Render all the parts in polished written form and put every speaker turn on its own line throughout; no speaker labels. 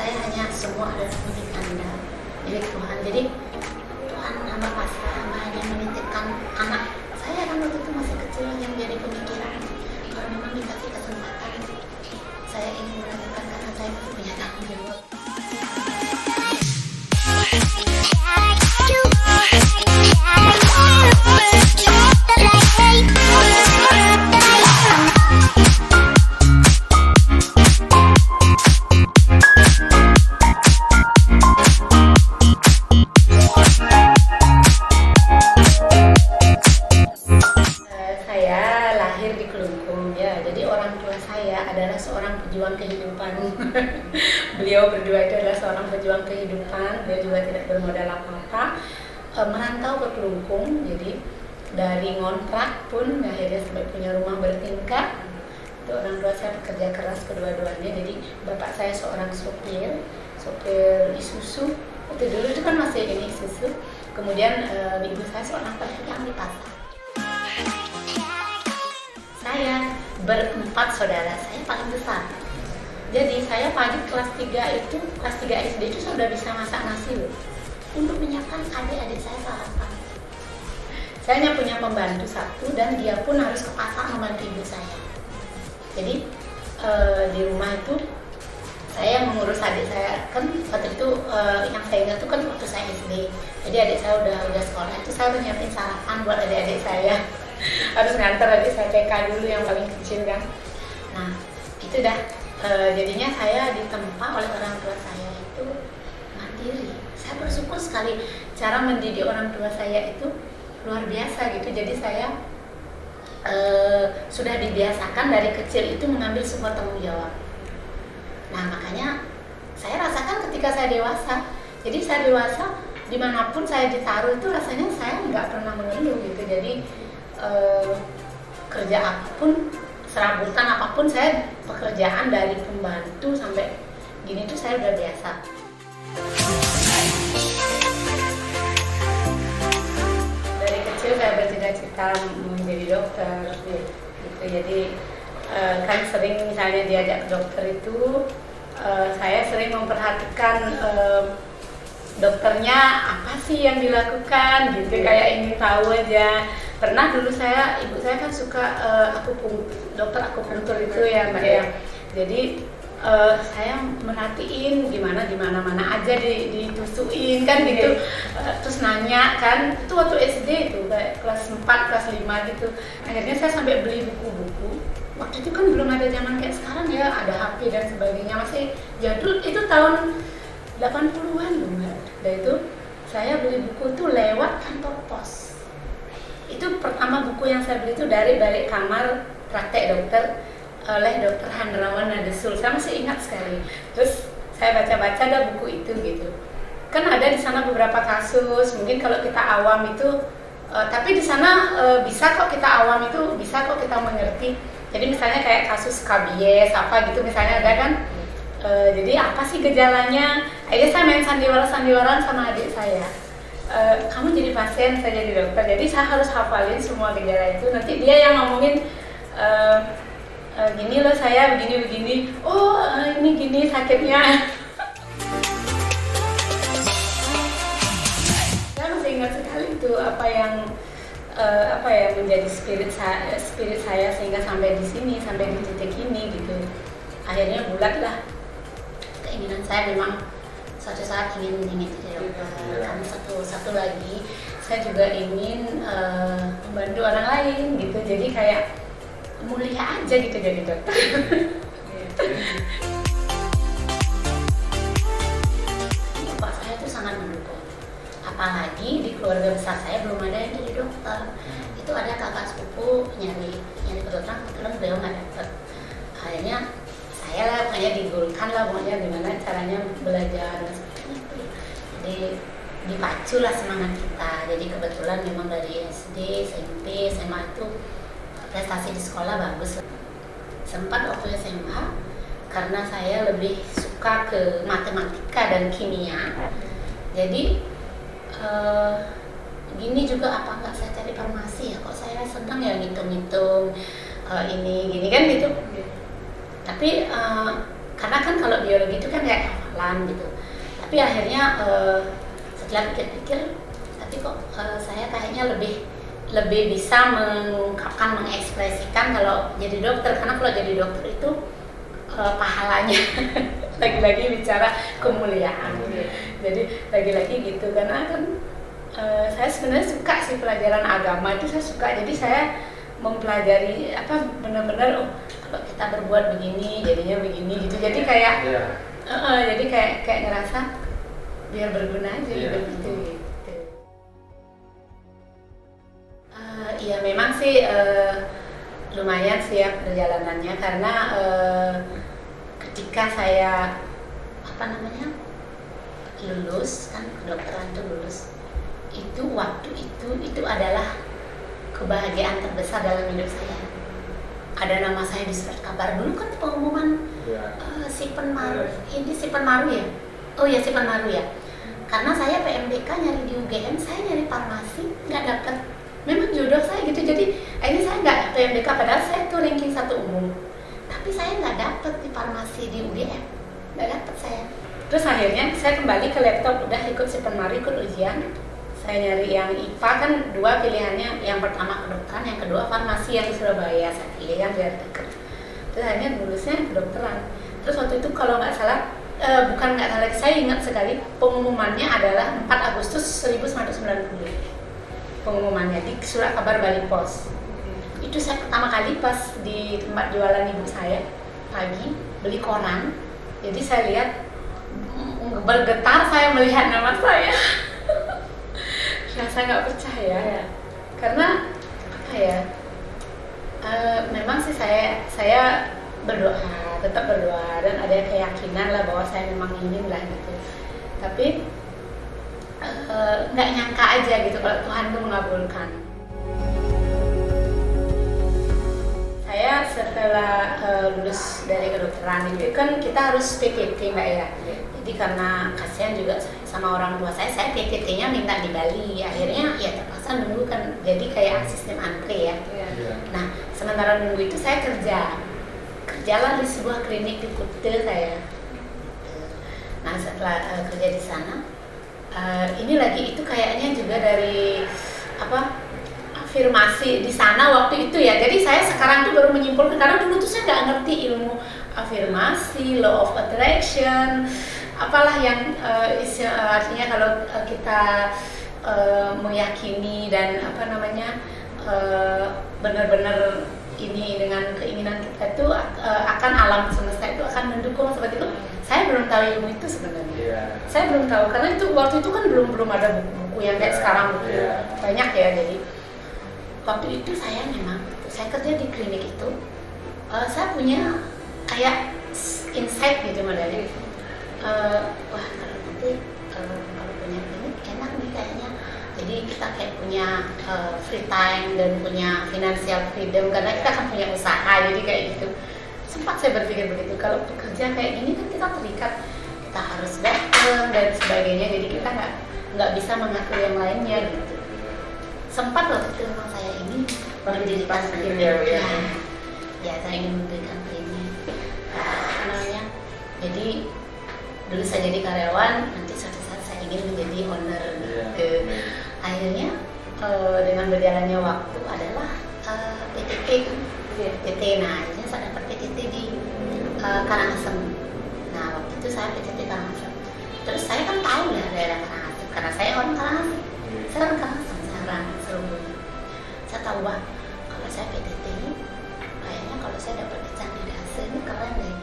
saya hanya semua adalah milik Anda, milik Tuhan. Jadi Tuhan hamba pasrah, hamba hanya menitipkan anak saya kan waktu itu masih kecil yang jadi pemikiran. Kalau memang dikasih kesempatan, saya ingin melanjutkan karena saya masih punya tanggung jawab. Saya lahir di Kelungkung ya, jadi orang tua saya adalah seorang pejuang kehidupan. Beliau berdua itu adalah seorang pejuang kehidupan, beliau juga tidak bermodal apa-apa, merantau ke Kelungkung, jadi dari ngontrak pun akhirnya sampai punya rumah bertingkat. Itu orang tua saya bekerja keras kedua-duanya, jadi bapak saya seorang sopir Isuzu, itu dulu itu kan masih ini Isuzu, kemudian ibu saya seorang pedagang di pasar. Saya berempat saudara, saya paling besar. Jadi saya pagi kelas 3 SD itu sudah bisa masak nasi loh, untuk menyiapkan adik-adik saya sarapan. Saya hanya punya pembantu satu dan dia pun harus ke pasar membantu ibu saya. Jadi di rumah itu saya mengurus adik saya, kan waktu itu yang saya ingat itu kan waktu saya SD. Jadi adik saya udah sekolah, itu saya udah nyiapin sarapan buat adik-adik saya. Harus nganter adik saya TK dulu yang paling kecil kan. Nah itu dah jadinya saya ditempa oleh orang tua saya itu mandiri. Saya bersyukur sekali cara mendidik orang tua saya itu luar biasa gitu. Jadi saya sudah dibiasakan dari kecil itu mengambil sebuah tanggung jawab. Nah makanya saya rasakan ketika saya dewasa. Jadi saya dewasa dimanapun saya ditaruh itu rasanya saya nggak pernah mengeluh gitu. Jadi kerja apapun, serabutan apapun, saya pekerjaan dari pembantu sampai gini tuh saya udah biasa. Dari kecil saya bercita-cita menjadi dokter gitu. Jadi kan sering misalnya diajak ke dokter itu saya sering memperhatikan dokternya apa sih yang dilakukan gitu, kayak ingin tahu aja. Pernah dulu ibu saya kan suka dokter akupunktur itu ya Mbak ya. Jadi saya merhatiin gimana di mana-mana aja ditusukin kan gitu. Terus nanya kan, itu waktu SD itu kayak kelas 4, kelas 5 gitu. Akhirnya saya sampai beli buku-buku. Waktu itu kan belum ada zaman kayak sekarang ya, ada HP dan sebagainya, masih jadul. Itu tahun 80-an loh Mbak. Dan itu saya beli buku tuh lewat kantor pos. Itu pertama buku yang saya beli itu dari Balik Kamar Praktek Dokter oleh Dr. Handrawan Nadesul. Saya masih ingat sekali. Terus saya baca-baca ada buku itu gitu. Kan ada di sana beberapa kasus. Mungkin kalau kita awam itu, tapi di sana bisa kok kita awam itu, bisa kok kita mengerti. Jadi misalnya kayak kasus KBS apa gitu misalnya ada kan. Jadi apa sih gejalanya? Akhirnya saya main sandiwara-sandiwaran sama adik saya. Kamu jadi pasien, saya jadi dokter. Jadi saya harus hafalin semua gejala itu. Nanti dia yang ngomongin gini loh saya begini-begini. Oh ini gini sakitnya. Saya masih ingat sekali itu apa yang menjadi spirit saya sehingga sampai di sini, sampai di titik ini gitu. Akhirnya bulat lah. Keinginan saya memang suatu saat ingin jadi dokter. Karena satu lagi saya juga ingin membantu orang lain gitu. Jadi kayak mulia aja gitu jadi dokter. Bapak saya itu sangat mendukung. Apalagi di keluarga besar saya belum ada yang jadi dokter. Itu ada kakak sepupu nyari kedokteran, kebetulan beliau nggak dapet. Akhirnya saya lah pokoknya digulkan lah pokoknya gimana caranya belajar seperti itu. Jadi dipacu lah semangat kita. Jadi kebetulan memang dari SD, SMP, SMA itu prestasi di sekolah bagus. Sempat waktu SMA karena saya lebih suka ke matematika dan kimia. Jadi gini juga apa nggak saya cari farmasi ya, kok saya senang ya ngitung-ngitung ini gini kan gitu. Tapi karena kan kalau biologi itu kan kayak pelan gitu. Tapi akhirnya setelah pikir-pikir, tapi kok saya kayaknya lebih bisa mengungkapkan, mengekspresikan kalau jadi dokter, karena kalau jadi dokter itu pahalanya lagi-lagi bicara kemuliaan. Jadi lagi-lagi gitu, karena kan saya sebenarnya suka sih pelajaran agama itu, saya suka. Jadi saya mempelajari benar-benar kalau kita berbuat begini jadinya begini gitu. Jadi kayak jadi kayak ngerasa biar berguna aja gitu. Iya memang sih lumayan sih ya perjalanannya, karena ketika saya lulus kan, kedokteran tuh lulus, itu waktu itu adalah kebahagiaan terbesar dalam hidup saya. Ada nama saya di surat kabar. Dulu kan pengumuman si Penmaru ya. Oh ya, si Penmaru ya. Karena saya PMDK nyari di UGM, saya nyari farmasi nggak dapet. Memang jodoh saya gitu. Jadi akhirnya saya nggak PMDK, padahal saya tuh ranking 1 umum. Tapi saya nggak dapet di farmasi di UGM, nggak dapet saya. Terus akhirnya saya kembali ke laptop, udah ikut si Penmaru, ikut ujian. Saya nyari yang IPA, kan 2 pilihannya, yang pertama kedokteran, yang kedua farmasi yang di Surabaya. Saya pilih yang biar deket. Terus akhirnya lulusnya kedokteran. Terus waktu itu kalau nggak salah, saya ingat sekali, pengumumannya adalah 4 Agustus 1990. Pengumumannya di surat kabar Bali Pos. Itu saya pertama kali pas di tempat jualan ibu saya pagi beli koran. Jadi saya lihat, bergetar saya melihat nama saya. Saya nggak percaya ya, karena memang sih saya berdoa, tetap berdoa, dan ada keyakinan lah bahwa saya memang ingin lah gitu. Tapi nggak nyangka aja gitu kalau Tuhan tuh mengabulkan. Saya setelah lulus dari kedokteran itu kan kita harus PTT Mbak ya. Jadi karena kasihan juga sama orang tua saya PTT-nya minta di Bali. Akhirnya ya terpaksa nunggu kan, jadi kayak sistem antre ya. Nah sementara nunggu itu saya kerjalah di sebuah klinik di Kuta saya. Nah setelah kerja di sana, ini lagi itu kayaknya juga dari afirmasi di sana waktu itu ya. Jadi saya sekarang tuh baru menyimpulkan, karena dulu tuh saya nggak ngerti ilmu afirmasi, law of attraction, apalah yang artinya kalau kita meyakini dan benar-benar ini dengan keinginan kita itu akan alam semesta itu akan mendukung seperti itu. Saya belum tahu ilmu itu sebenarnya. Saya belum tahu, karena itu waktu itu kan belum ada buku-buku yang kayak sekarang banyak ya. Jadi waktu itu saya kerja di klinik itu, saya punya kayak insight gitu modelnya. Wah kalau nanti kalau punya klinik enak nih kayaknya. Jadi kita kayak punya free time dan punya financial freedom, karena kita kan punya usaha, jadi kayak gitu. Sempat saya berpikir begitu, kalau bekerja kayak gini kan kita terikat, kita harus datang dan sebagainya, jadi kita nggak bisa mengatur yang lainnya gitu. Sempat waktu itu memang saya ini mendirikan klinik ya, saya ingin mendirikan klinik jadi dulu saya jadi karyawan, nanti suatu saat saya ingin menjadi owner gitu. Akhirnya dengan berjalannya waktu adalah PTT kan, PTT. Nah akhirnya saya dapat PTT di Karangasem. Nah waktu itu saya PTT Karangasem. Terus saya kan tahu ya daerah Karangasem, karena saya orang Karangasem. Saya orang Karangasem, saya orang Serubung. Saya tahu kalau saya PTT ini kayaknya kalau saya dapat kandidase ini keren deh.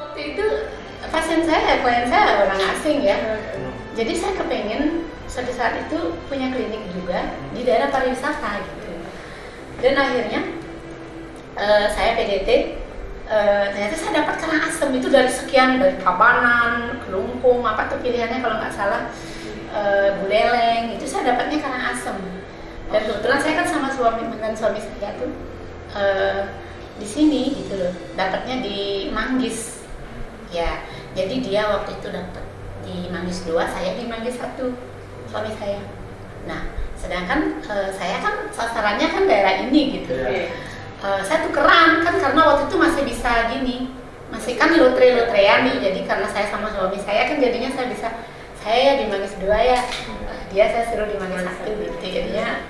Waktu itu klien saya orang asing ya. Jadi saya kepengen suatu saat itu punya klinik juga di daerah pariwisata gitu. Dan akhirnya saya PDT, ternyata saya dapat Karangasem itu dari sekian, dari Tabanan, Kelungkung, apa tuh pilihannya kalau nggak salah, Buleleng, itu saya dapatnya Karangasem. Dan kebetulan saya kan sama suami saya tuh di sini gitu loh, dapatnya di Manggis. Ya, jadi dia waktu itu dapat di Manggis 2, saya di Manggis 1, suami saya. Nah, sedangkan saya kan sasarannya kan daerah ini gitu. Saya tukeran kan, karena waktu itu masih bisa gini, masih kan lotre-lotrean nih, jadi karena saya sama suami saya kan jadinya saya di Manggis 2 ya, dia saya suruh di Manggis 1 gitu, jadinya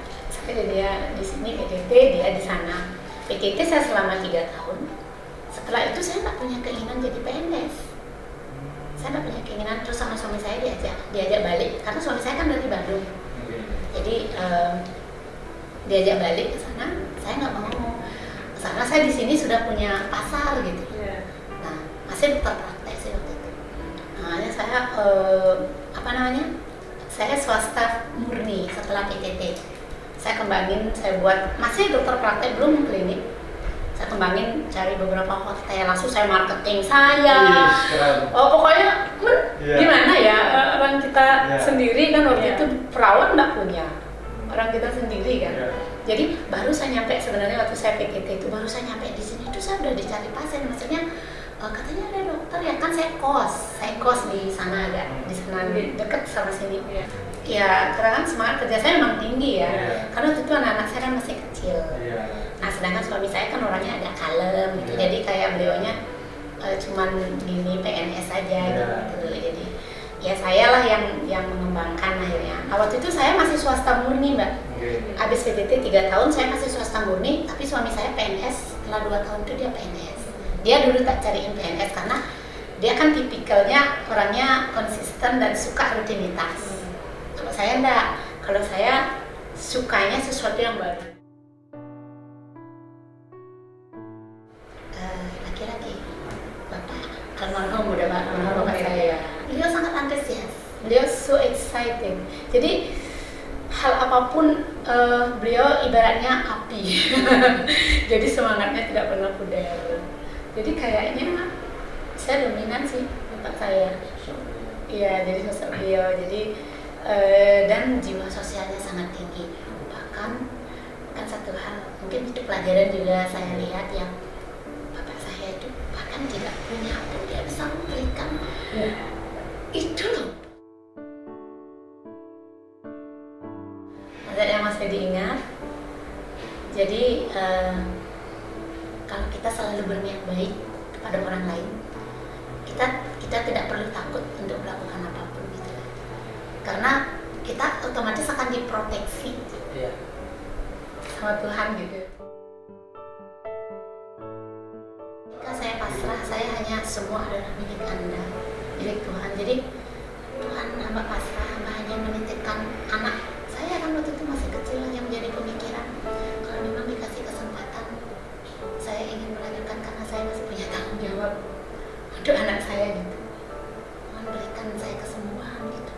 saya di sini PTT, dia di sana. PTT saya selama 3 tahun. Setelah itu saya nggak punya keinginan jadi PNS. Saya nggak punya keinginan, terus sama suami saya diajak balik, karena suami saya kan dari Bandung. Jadi diajak balik ke sana, saya nggak mau. Karena saya di sini sudah punya pasar gitu. Nah, masih dokter praktek sih waktu itu. Nah, saya saya swasta murni setelah PTT. Saya kembangin, saya buat masih dokter praktek, belum klinik. Saya kembangin, cari beberapa hotel, langsung saya marketing saya. Pokoknya gimana ya, orang kita sendiri kan waktu itu perawat nggak punya, orang kita sendiri kan. Jadi baru saya nyampe, sebenarnya waktu saya PTT itu baru saya nyampe di sini itu saya udah dicari pasien, maksudnya katanya ada dokter ya, kan saya kos di sana dekat sama sini. Ya karena kan semangat kerja saya memang tinggi ya, karena waktu itu anak-anak saya kan masih kecil. Nah sedangkan suami saya kan orangnya agak kalem gitu, jadi kayak beliaunya cuman gini PNS aja gitu. Jadi ya saya lah yang mengembangkan akhirnya. Nah, waktu itu saya masih swasta murni Mbak. Habis PTT 3 tahun saya masih swasta murni, tapi suami saya PNS. Setelah 2 tahun itu dia PNS. Dia dulu tak cariin PNS karena dia kan tipikalnya orangnya konsisten dan suka rutinitas. Kalau saya enggak, kalau saya sukanya sesuatu yang baru. Laki-laki, Bapak, almarhum udah Bapak saya. Beliau sangat antusias, beliau so excited. Jadi hal apapun beliau ibaratnya api. Jadi semangatnya tidak pernah pudar. Jadi kayaknya saya dominan sih Bapak saya. Iya, jadi sosok beliau. Jadi dan jiwa sosialnya sangat tinggi. Bahkan kan satu hal, mungkin itu pelajaran juga saya lihat yang Bapak saya itu bahkan tidak punya pun dia bisa memberikan. Itu loh. Ada yang masih diingat. Jadi kalau kita selalu berniat baik kepada orang lain, kita tidak perlu takut untuk melakukan apapun gitu. Karena kita otomatis akan diproteksi sama Tuhan gitu. Jika saya pasrah, saya hanya semua adalah milik Anda, milik Tuhan. Jadi Tuhan hamba pasrah, hamba hanya menitipkan anak saya kan waktu itu masih kecil, hanya menjadi pemikiran kalau memang dikasih kesempatan saya ingin melahirkan karena saya masih punya tanggung jawab untuk anak saya gitu. Tuhan berikan saya kesembuhan gitu.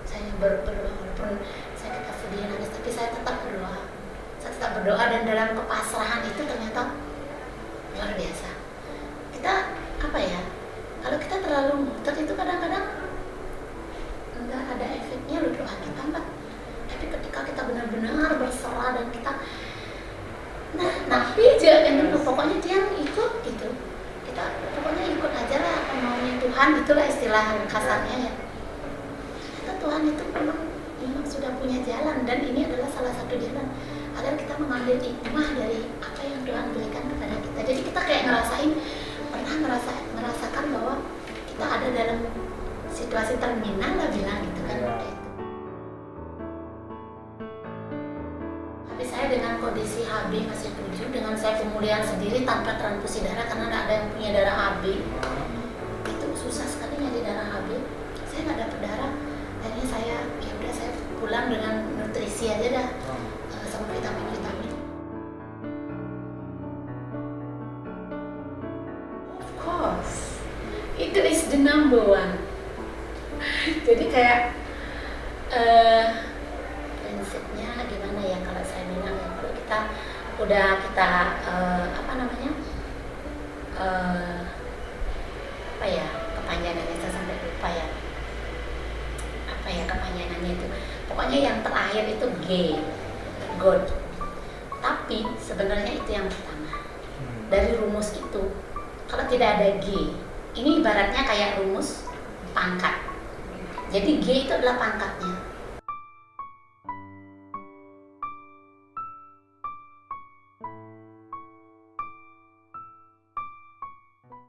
Saya berdoa walaupun saya dikasih dia nangis, tapi saya tetap berdoa. Saya tetap berdoa dan dalam kepasrahan itu ternyata luar biasa. Kita apa ya? Kalau kita terlalu ngotot itu kadang-kadang enggak ada efeknya loh doa kita Mbak. Tapi ketika kita benar-benar berserah dan kita tapi aja pokoknya dia ikut gitu. Kita pokoknya ikut aja lah apa maunya Tuhan, itulah istilah kasarnya ya. Kita Tuhan itu memang sudah punya jalan, dan ini adalah salah satu jalan agar kita mengambil hikmah dari apa yang Tuhan berikan kepada kita. Jadi kita kayak merasakan bahwa kita ada dalam situasi terminal lah bilang gitu kan. Tapi saya dengan kondisi HB masih 7, dengan saya pemulihan sendiri tanpa transfusi darah karena tidak ada yang punya darah HB, itu susah sekali nyari darah HB. Saya nggak dapat darah, akhirnya saya pulang dengan nutrisi aja dah, sama vitamin-vitamin. Of course, itu is the number one. Jadi kayak prinsipnya gimana ya kalau saya bilang ya, kalau kita udah kepanjangannya saya sampai lupa ya, kepanjangannya itu pokoknya yang terakhir itu G, God. Tapi sebenarnya itu yang pertama dari rumus itu. Kalau tidak ada G, ini ibaratnya kayak rumus pangkat. Jadi G itu adalah pangkatnya.